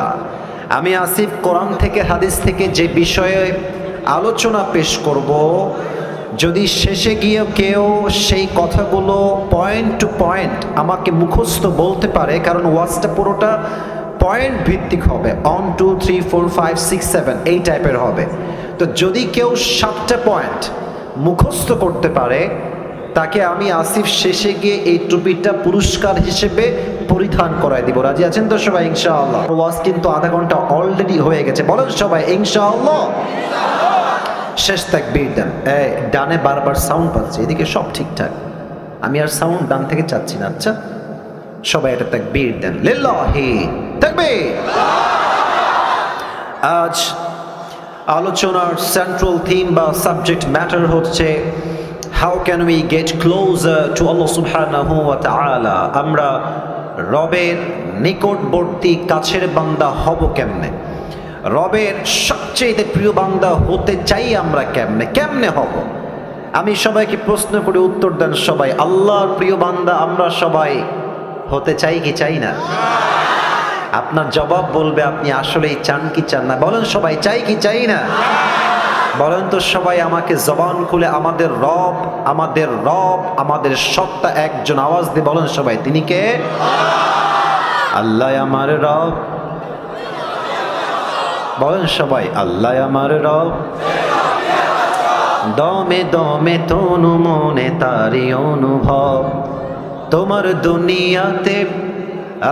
আমি আসিফ কোরআন থেকে হাদিস থেকে যে বিষয়ে আলোচনা পেশ করব, যদি শেষে গিয়ে কেউ সেই কথাগুলো পয়েন্ট টু পয়েন্ট আমাকে মুখস্থ বলতে পারে, কারণ ওয়াজটা পুরোটা পয়েন্ট ভিত্তিক হবে, 1 2 3 4 5 6 7 এই টাইপের হবে। তো যদি কেউ 7টা পয়েন্ট মুখস্থ করতে পারে, তাকে আমি আসিফ শেষে গিয়ে এই টুপিটা পুরস্কার হিসেবে পরিধান করায় দিব। রাজি আছেন তো সবাই? ইনশাআল্লাহ। ওয়াজ কিন্তু আধা ঘন্টা অলরেডি হয়ে গেছে, বলেন সবাই ইনশাআল্লাহ। শেষ তাকবীর দেন। এই ডানে বারবার সাউন্ড পাচ্ছে, এদিকে সব ঠিকঠাক, আমি আর সাউন্ড ডান থেকে চাচ্ছি না। আচ্ছা, সবাই একটা তাকবীর দেন, লিল্লাহি তাকবীর। আজ আলোচনার সেন্ট্রাল থিম বা সাবজেক্ট ম্যাটার হচ্ছে how can we get closer to আল্লাহ সুবহানাহু ওয়া তাআলা। আমরা রবের নিকটবর্তী কাছের বান্দা হব কেমনে? রবের সবচেয়ে প্রিয় বান্দা হতে চাই আমরা কেমনে? কেমনে হব? আমি সবাইকে প্রশ্ন করে উত্তর দেন সবাই। আল্লাহর প্রিয় বান্দা আমরা সবাই হতে চাই কি চাই না? আপনার জবাব বলবে আপনি আসলেই চান কি চান না। বলেন সবাই, চাই কি চাই না? বলেন তো সবাই আমাকে জবান খুলে, আমাদের রব, আমাদের রব, আমাদের সত্তা একজন, আওয়াজ দিয়ে বলেন সবাই, তিনি কে? আল্লাহ আমার রব। বলেন সবাই, আল্লাহ আমার রব। দমে দমে তনু মনে তারি অনুভব, তোমার দুনিয়াতে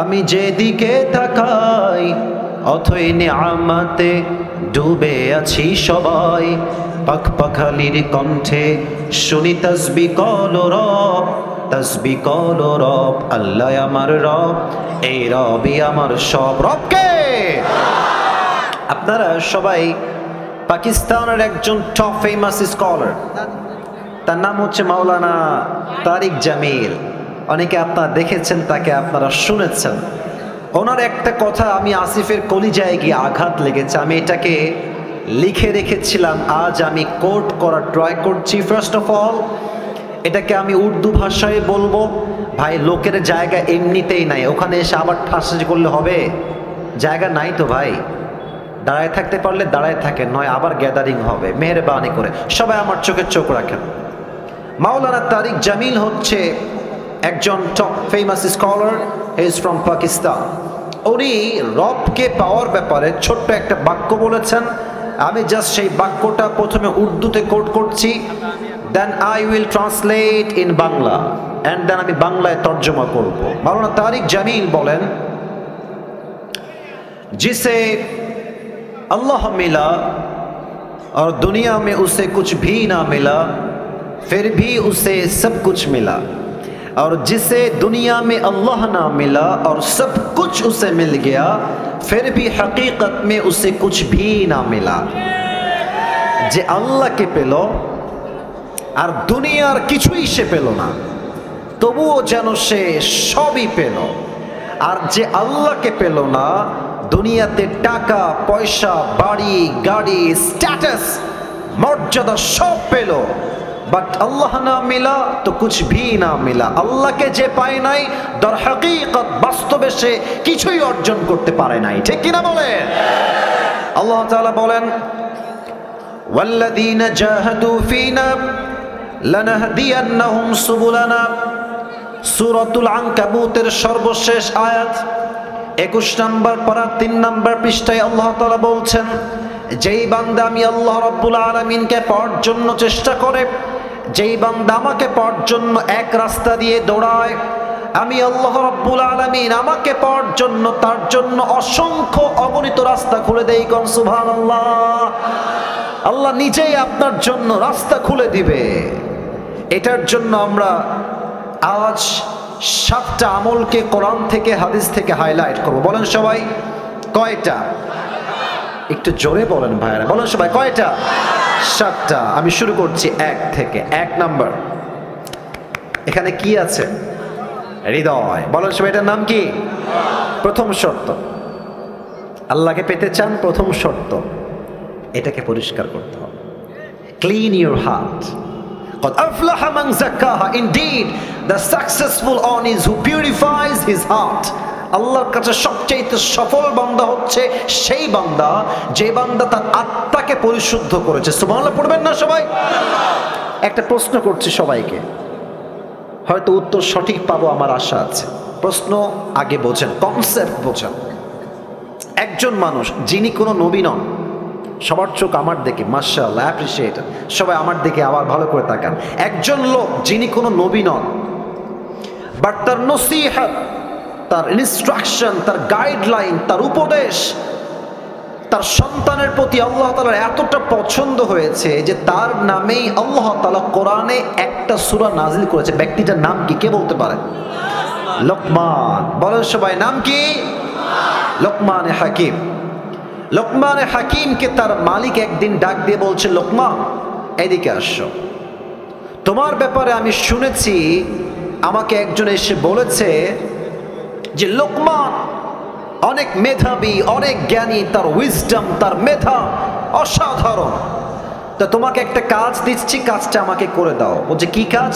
আমি যেদিকে তাকাই অথই নিয়ামতে ডুবে আছি সবাই। পাখ পাখালির কণ্ঠে শুনি তাসবিহ কল রব, তাসবিহ কল রব। আল্লাহ আমার রব, এই রবই আমার সব। রবকে আপনারা সবাই পাকিস্তানের একজন টপ ফেমাস স্কলার, তার নাম হচ্ছে মাওলানা তারিক জামিল। অনেকে আপনারা দেখেছেন, তাকে আপনারা শুনেছেন। ওনার একটা কথা আমি আসিফের কলিজায় গিয়ে আঘাত লেগেছে, আমি এটাকে লিখে রেখেছিলাম, আজ আমি কোট করার ট্রাই করছি। ফার্স্ট অফ অল এটাকে আমি উর্দু ভাষায় বলবো। ভাই, লোকের জায়গা এমনিতেই নাই, ওখানে এসে আবার ঠাসা করলে হবে? জায়গা নাই তো ভাই, দাঁড়ায় থাকতে পারলে দাঁড়ায় থাকেন, নয় আবার গ্যাদারিং হবে, মেহেরবানি করে সবাই আমার চোখে চোখ রাখেন। মাওলানা তারিক জামিল হচ্ছে একজন top famous scholar, he is from Pakistan. উনি রবকে পাওয়ার ব্যাপারে ছোট্ট একটা বাক্য বলেছেন। আমি জাস্ট সেই বাক্যটা প্রথমে উর্দুতে কোট করছি, then I will translate in Bangla and then আমি বাংলায় তর্জমা করব। মাওলানা তারিক জামিল বলেন, जिसे अल्लाह मिला और दुनिया में उसे कुछ भी ना मिला फिर भी उसे सब कुछ मिला, और जिसे दुनिया में अल्लाह ना मिला और सब कुछ उसे मिल गया फिर भी हकीकत में उसे कुछ भी ना मिला। जे अल्लाह के पेलो और दुनियार किछुई से पेलो ना तबुओ जेन से सबई पेलो, और जे अल्लाह के पेलो ना दुनियाते टाका पयसा बाड़ी गाड़ी स्टैटस मर्यादा सब पेलो, बट अल्लाह ना मिला तो कुछ भी ना मिला। अल्लाह के जे पाए नाई दर हकीकत वास्तवे से किछुई अर्जन करते पारे नाई, ठीक कि ना बोले? अल्लाह ताआला बोलेन, वल्लदीना जाहादू फीना लनहदियन्नहुम सुबुलाना। सूरतुल आनकाबूतेर सर्वशेष आयात 21 নম্বর পারা 3 নম্বর পৃষ্ঠায় আল্লাহ তাআলা বলছেন, যেই বান্দা আমি আল্লাহ রাব্বুল আলামিনকে পাওয়ার জন্য চেষ্টা করে, যেই বান্দা আমাকে পাওয়ার জন্য এক রাস্তা দিয়ে দৌড়ায়, আমি আল্লাহ রাব্বুল আলামিন আমাকে পাওয়ার জন্য তার জন্য অসংখ্য অগণিত রাস্তা খুলে দেই। কোন সুবহানাল্লাহ। আল্লাহ নিজেই আপনার জন্য রাস্তা খুলে দিবে। এটার জন্য আমরা আজ 7টা আমলকে কোরআন থেকে হাদিস থেকে হাইলাইট করব। বলেন সবাই কয়টা? একটু জোরে বলেন ভাইরা, বলেন সবাই কয়টা? 7টা। আমি শুরু করছি 1 থেকে। 1 নাম্বার, এখানে কি আছে? হৃদয়। বলেন সবাই এটার নাম কি? প্রথম শর্ত, আল্লাহকে পেতে চান, প্রথম শর্ত এটাকে পরিষ্কার করতে হবে। Clean your heart. قد أفلح من زكاها. Indeed, the successful one is who purifies his heart. আল্লাহর কাছে সবচেয়ে সফল বান্দা হচ্ছে সেই বান্দা যে বান্দা তার আত্মাকে পরিশুদ্ধ করেছে। সুবহানাল্লাহ পড়বেন না সবাই? একটা প্রশ্ন করছি সবাইকে, হয়তো উত্তর সঠিক পাবো আমার আশা আছে। প্রশ্ন আগে বোঝেন, কনসেপ্ট বোঝেন। একজন মানুষ যিনি কোনো নবী নন, সবার চোখ আমার দিকে, মাশাআল্লাহ, অ্যাপ্রিশিয়েট, সবাই আমার দিকে আবার ভালো করে তাকান। একজন লোক যিনি কোনো নবী নন, বাট তার নসিহত, তার ইনস্ট্রাকশন, তার গাইডলাইন, তার উপদেশ তার সন্তানের প্রতি আল্লাহ তাআলার এতটা পছন্দ হয়েছে যে তার নামেই আল্লাহ তাআলা কোরআনে একটা সূরা নাজিল করেছে। ব্যক্তিটার নাম কি কে বলতে পারে? লোকমান। বলেন সবাই নাম কি? লোকমান হাকিম। লোকমান হাকিমকে তার মালিক একদিন ডাক দিয়ে বলছে, লোকমান এদিকে আসো, তোমার ব্যাপারে আমি শুনেছি, আমাকে একজন এসে বলেছে যে লোকমান অনেক মেধাবী, অনেক জ্ঞানী, তার উইজডম, তার মেধা অসাধারণ। তো তোমাকে একটা কাজ দিচ্ছি, কাজটা আমাকে করে দাও। বলছে কি কাজ?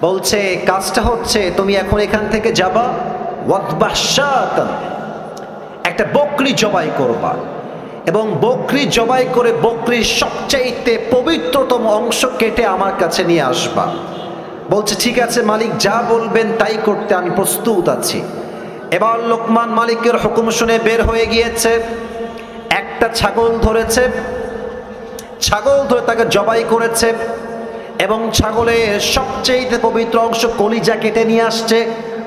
বলছে কাজটা হচ্ছে তুমি এখন এখান থেকে যাবা, ওয়াদবাশাতান, একটা বকরি জবাই করবা, এবং বকরি জবাই করে বকরির সবচাইতে পবিত্রতম অংশ কেটে আমার কাছে নিয়ে আসবা। বলছে ঠিক আছে মালিক, যা বলবেন তাই করতে আমি প্রস্তুত আছি। এবার লোকমান মালিকের হুকুম শুনে বের হয়ে গিয়েছে, একটা ছাগল ধরেছে, ছাগল ধরে তাকে জবাই করেছে এবং ছাগলের সবচেয়ে পবিত্র অংশ কলিজা কেটে নিয়ে আসছে।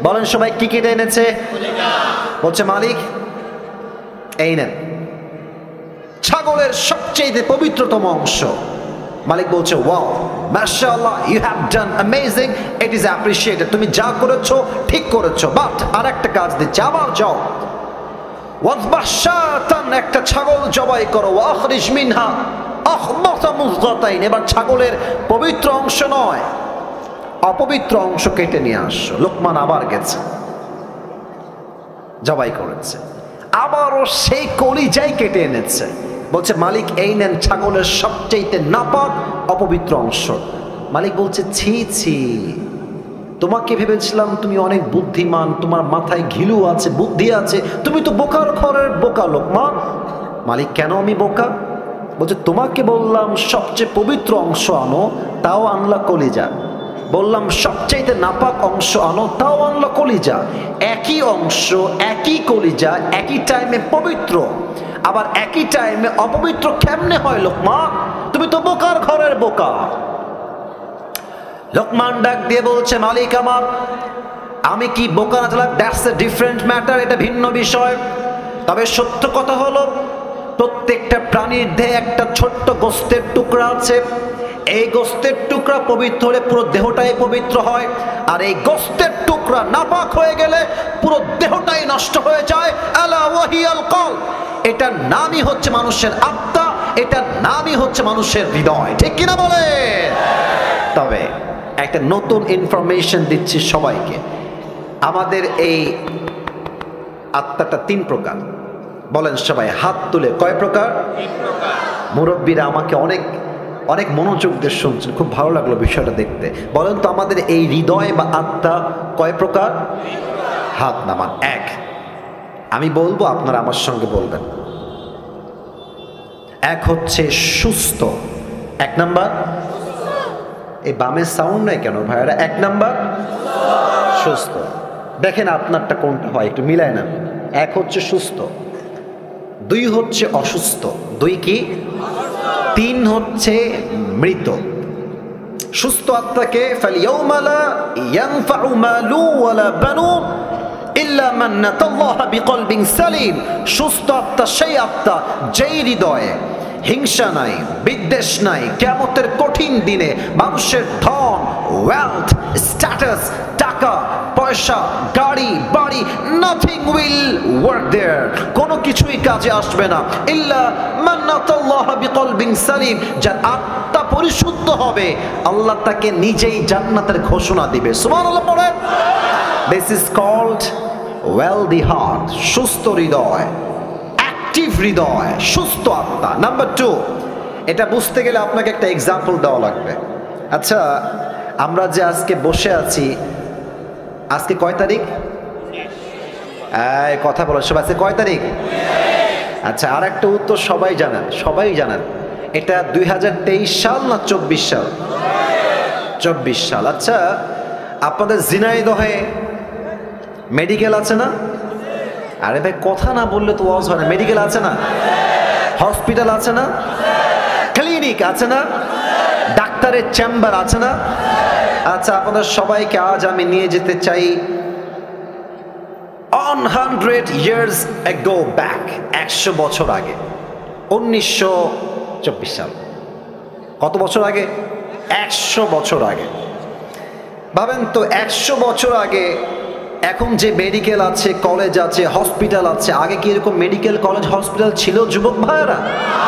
বলেন সবাই কি কেটে এনেছে? বলছে মালিক এই নেন ছাগলের সবচেয়ে পবিত্রতম অংশ। মালিক বলছে ওয়াও, মাশাআল্লাহ, you have done amazing, it is appreciated, তুমি যা করেছো ঠিক করেছো, বাট আর একটা কাজ দিচ্ছি, আবার যাও, ওয়াজবাশাতান, একটা ছাগল জবাই করো, ওয়াখরিজ মিনহা আখমাতা মুযগাতাইন, এবার ছাগলের পবিত্র অংশ নয় অপবিত্র অংশ কেটে নিয়ে আসো। লোকমান আবার গেছে, জবাই করেছে, আবারও সেই কলিজাই কেটে এনেছে। বলছে মালিক এই নেন ছাগলের সবচেয়ে নাপাক অপবিত্র অংশ। মালিক বলছে ছি ছি, তোমাকে ভেবেছিলাম তুমি অনেক বুদ্ধিমান, তোমার মাথায় ঘিলু আছে, বুদ্ধি আছে, তুমি তো বোকার ঘরের বোকা লোকমান। মালিক কেন আমি বোকা? বলছে তোমাকে বললাম সবচেয়ে পবিত্র অংশ আনো, তাও আনলা কলিজা। বললাম সবচাইতে নাপাক অংশ আনো, তাও আনলা কলিজা। একই অংশ, একই কলিজা, একই টাইমে পবিত্র, আবার একই টাইমে অপবিত্র কেমনে হয় লোকমান? তুমি তো বোকার ঘরের বোকা। লোকমান ডাক দিয়ে বলছে মালিক আমার, আমি কি বোকা না চালাক দ্যাটস এ ডিফারেন্ট ম্যাটার, এটা ভিন্ন বিষয়। তবে সত্য কথা হলো প্রত্যেকটা প্রাণীর দেহে একটা ছোট্ট গোস্তের টুকরা আছে। এই গোস্তের টুকরা পবিত্র হলে পুরো দেহটাই পবিত্র হয়, আর এই গোস্তের টুকরা নাপাক হয়ে গেলে পুরো দেহটাই নষ্ট হয়ে যায়। আলা ওয়াহিয়াল কলব, এটার নামই হচ্ছে মানুষের আত্মা, এটার নামই হচ্ছে মানুষের হৃদয়। ঠিক কিনা বলে? তবে একটা নতুন ইনফরমেশন দিচ্ছি সবাইকে, আমাদের এই আত্মাটা 3 প্রকার। বলেন সবাই, হাত তুলে, কয় প্রকার? মুরব্বীরা আমাকে অনেক অনেক মনোযোগ দিয়ে শুনছেন, খুব ভালো লাগলো বিষয়টা দেখতে। বলেন তো আমাদের এই হৃদয় বা আত্মা কয় প্রকার? হাত নামান। 1, আমি বলবো আপনারা আমার সঙ্গে বলবেন। 1 হচ্ছে সুস্থ। 1 নাম্বার, এই বামের সাউন্ড নাই কেন ভাইয়ারা? 1 নাম্বার সুস্থ। দেখেন আপনারটা কোনটা হয়, একটু মিলায় না। 1 হচ্ছে সুস্থ, 2 হচ্ছে অসুস্থ, 2 কি? 3 হচ্ছে মৃত। সুস্থ আত্মাকে ফালইয়াউমা লা ইয়ানফাউ মালু ওয়ালা বানুন ইল্লা মান আতাল্লাহা বিকলবিন সালিম। সুস্থ আত্মা সেই আত্মা যেই হৃদয়ে হিংসা নাই, বিদ্বেষ নাই। কিয়ামতের কঠিন দিনে মানুষের ধন, ওয়েলথ, স্ট্যাটাস, টাকা পয়সা, গাড়ি বাড়ি, নাথিং উইল ওয়ার্ক দেয়ার, কোনো কিছুই কাজে আসবে না। ইল্লা মান আতাল্লাহা বিকলবিন সালিম, যার আত্মা পরিশুদ্ধ হবে আল্লাহ তাকে নিজেই জান্নাতের ঘোষণা দিবে। সুবহানাল্লাহ পড়েন। This is called wealthy heart, সুস্থ হৃদয়, অ্যাক্টিভ হৃদয়, সুস্থ আত্মা। নাম্বার 2, এটা বুঝতে গেলে আপনাকে একটা এক্সাম্পল দেওয়া লাগবে। আচ্ছা, আমরা যে আজকে বসে আছি, আজকে কয় তারিখ? কথা বলো সবাই, আজকে কয় তারিখ? আচ্ছা, আর একটা উত্তর সবাই জানেন, সবাই জানেন, এটা 2023 সাল না 24 সাল? 24 সাল। আচ্ছা, আপনাদের ঝিনাইদহে মেডিকেল আছে না? আরে ভাই কথা না বললে তো ওয়াজ হয় না। মেডিকেল আছে না? হসপিটাল আছে না? ক্লিনিক আছে না? ডাক্তারের চেম্বার আছে না? আচ্ছা, আপনাদের সবাইকে আজ আমি নিয়ে যেতে চাই 100 years ago back, 100 বছর আগে, 1924 সাল। কত বছর আগে? 100 বছর আগে। ভাবেন তো, 100 বছর আগে এখন যে মেডিকেল আছে, কলেজ আছে, হসপিটাল আছে, আগে কি এরকম মেডিকেল কলেজ হসপিটাল ছিল যুবক ভাইয়েরা?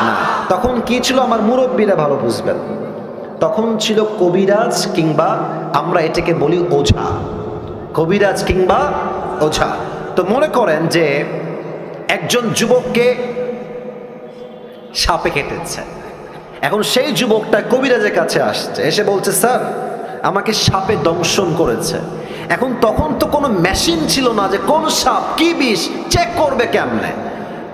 না। তখন কি ছিল আমার মুরব্বীরা ভালো বুঝবেন। তখন ছিল কবিরাজ, কিংবা আমরা এটাকে বলি ওঝা। কবিরাজ কিংবা ওঝা। তো মনে করেন যে একজন যুবককে সাপে কেটেছে, এখন সেই যুবকটা কবিরাজের কাছে আসছে, এসে বলছে স্যার আমাকে সাপে দংশন করেছে। এখন তখন তো কোনো মেশিন ছিল না যে কোন সাপ কি বিষ চেক করবে কেমনে।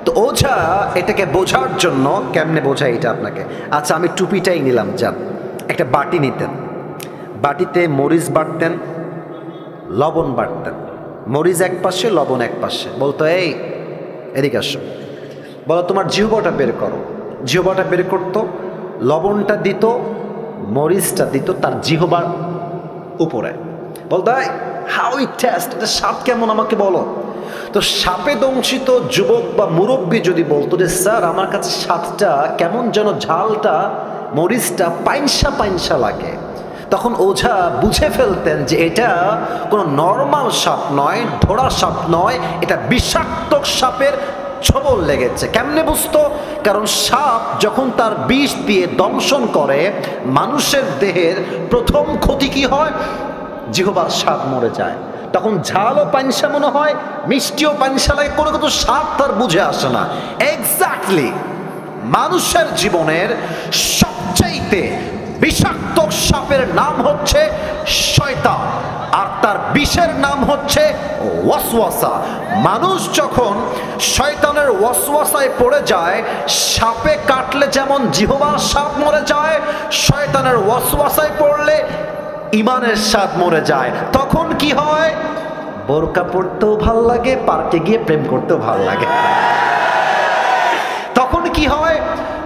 তো ওঝা এটাকে বোঝার জন্য, কেমনে বোঝায় এটা আপনাকে, আচ্ছা আমি টুপিটাই নিলাম, যান একটা বাটি নিতেন, বাটিতে মরিচ বাটতেন, লবণ বাটতেন, মরিচ এক পাশে লবণ এক পাশে, বলতো এই এদিকে আসো, বলো তোমার জিহ্বাটা বের করো। জিহ্বাটা বের করতো, লবণটা দিত, মরিচটা দিত তার জিহ্বার উপরে, বলতো হাউ ইট টেস্ট, এটা স্বাদ কেমন আমাকে বলো। তো সাপে দংশিত যুবক বা মুরব্বী যদি বলতো যে স্যার আমার কাছে স্বাদটা কেমন যেন, ঝালটা মরিচটা পাইনসা পাইনসা লাগে, তখন ওঝা বুঝে ফেলতেন যে এটা কোনো নর্মাল সাপ নয়, ধরা সাপ নয়, এটা বিষাক্ত সাপের ছোবল লেগেছে। কেমনে বুঝতো? কারণ সাপ যখন তার বিষ দিয়ে দংশন করে মানুষের দেহের প্রথম ক্ষতি কি হয়? জিহ্বার স্বাদ মরে যায়। তখন ঝালও পানসা মনে হয়, মিষ্টিও পানসা লাগে, কোনো কিছু স্বাদ তার বুঝে আসে না। এক্স্যাক্টলি মানুষের জীবনের সবচাইতে বিষাক্ত সাপের নাম হচ্ছে শয়তান, আর তার তার বিষের নাম হচ্ছে ওয়াসওয়াসা। মানুষ যখন শয়তানের ওয়াসওয়াসায় পড়ে যায়, সাপে কাটলে যেমন জিহ্বার স্বাদ মরে যায়, শয়তানের ওয়াসওয়াসায় পড়লে ইমানের স্বাদ মরে যায়। তখন কি হয়? বোরকা পড়তেও ভাল লাগে, পার্কে গিয়ে প্রেম করতেও ভাল লাগে। তখন কি হয়?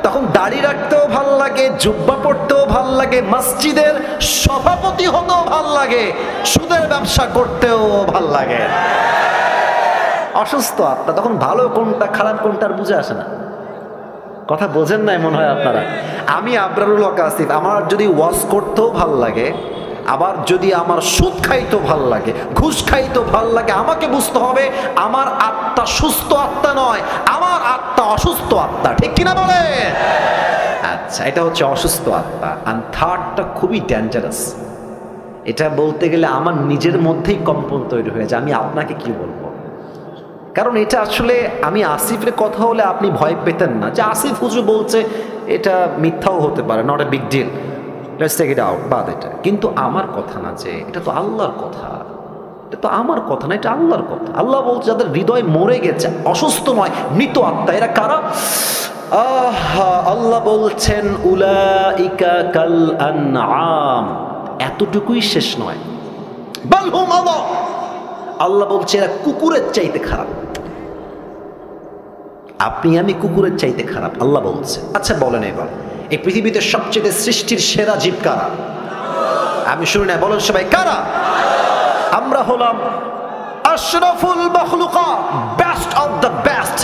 তখন দাড়ি রাখতেও ভাল লাগে, জুব্বা পড়তেও ভাল লাগে, মসজিদের সভাপতি হতেও ভাল লাগে, সুদের ব্যবসা করতেও ভাল লাগে। অসুস্থ আত্মা তখন ভালো কোনটা খারাপ কোনটা আর বুঝে আসে না। কথা বোঝেন নাই মনে হয় আপনারা। আমি আবরারুল হক আসিফ, আমার যদি ওয়াজ করতেও ভাল লাগে, আবার যদি আমার সুদ খাইতেও ভাল লাগে, ঘুষ খাইতেও ভাল লাগে, আমাকে বুঝতে হবে আমার আত্মা সুস্থ আত্মা নয়, আমার আত্মা অসুস্থ আত্মা। ঠিক কিনা বলে? আচ্ছা, এটা হচ্ছে অসুস্থ আত্মা। আর থার্ডটা খুবই ডেঞ্জারাস। এটা বলতে গেলে আমার নিজের মধ্যেই কম্পন তৈরি হয়ে যায়। আমি আপনাকে কি বলবো? কারণ এটা আসলে আমি আসিফের কথা হলে আপনি ভয় পেতেন না যে আসিফ হুজুর বলছে, এটা মিথ্যাও হতে পারে, not a big deal, let's take it out, বাদ এটা। কিন্তু আমার কথা না, যে এটা তো আল্লাহর কথা, এটা তো আমার কথা না, এটা আল্লাহর কথা। আল্লাহ বলছে যাদের হৃদয় মরে গেছে, অসুস্থ নয়, মৃত আত্মা, এরা কারা? আল্লাহ বলছেন উলাইকা কাল আনআম। এতটুকুই শেষ নয়, বাল হুম আযাব। আল্লাহ বলছে এরা কুকুরের চাইতে খারাপ। আপনি আমি কুকুরের চাইতে খারাপ, আল্লাহ বলছে। আচ্ছা বলেন এবার, এই পৃথিবীতে সবচেয়ে সৃষ্টির সেরা জীব কারা? আমি শুনি না, বলেন সবাই কারা? আমরা হলাম আশরাফুল মাখলুকাত, বেস্ট অফ দ্য বেস্ট।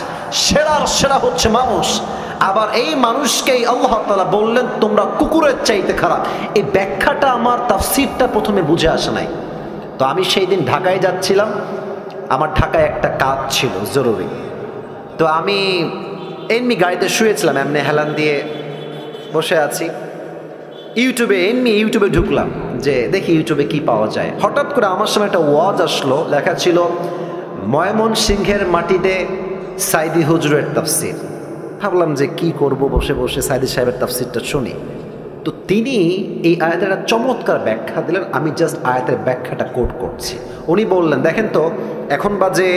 সেরার সেরা হচ্ছে মানুষ। আবার এই মানুষকেই আল্লাহ তাআলা বললেন তোমরা কুকুরের চাইতে খারাপ। এই ব্যাখ্যাটা আমার তাফসীরটা প্রথমে বুঝে আসে নাই। তো আমি সেই দিন ঢাকায় যাচ্ছিলাম, আমার ঢাকায় একটা কাজ ছিল জরুরি। তো আমি এমনি গাড়িতে শুয়েছিলাম, এমনি হেলান দিয়ে বসে আছি, ইউটিউবে ঢুকলাম যে দেখি ইউটিউবে কি পাওয়া যায়। হঠাৎ করে আমার সামনে একটা ওয়াজ আসলো, লেখা ছিল ময়মনসিংহের মাটিতে সাইদি হুজুরের তাফসীর। ভাবলাম যে কি করব, বসে বসে সাইদি সাহেবের তাফসীরটা শুনি। তো তিনি এই আয়াতের একটা চমৎকার ব্যাখ্যা দিলেন। আমি জাস্ট আয়াতের ব্যাখ্যাটা কোট করছি। উনি বললেন, দেখেন তো এখন বাজে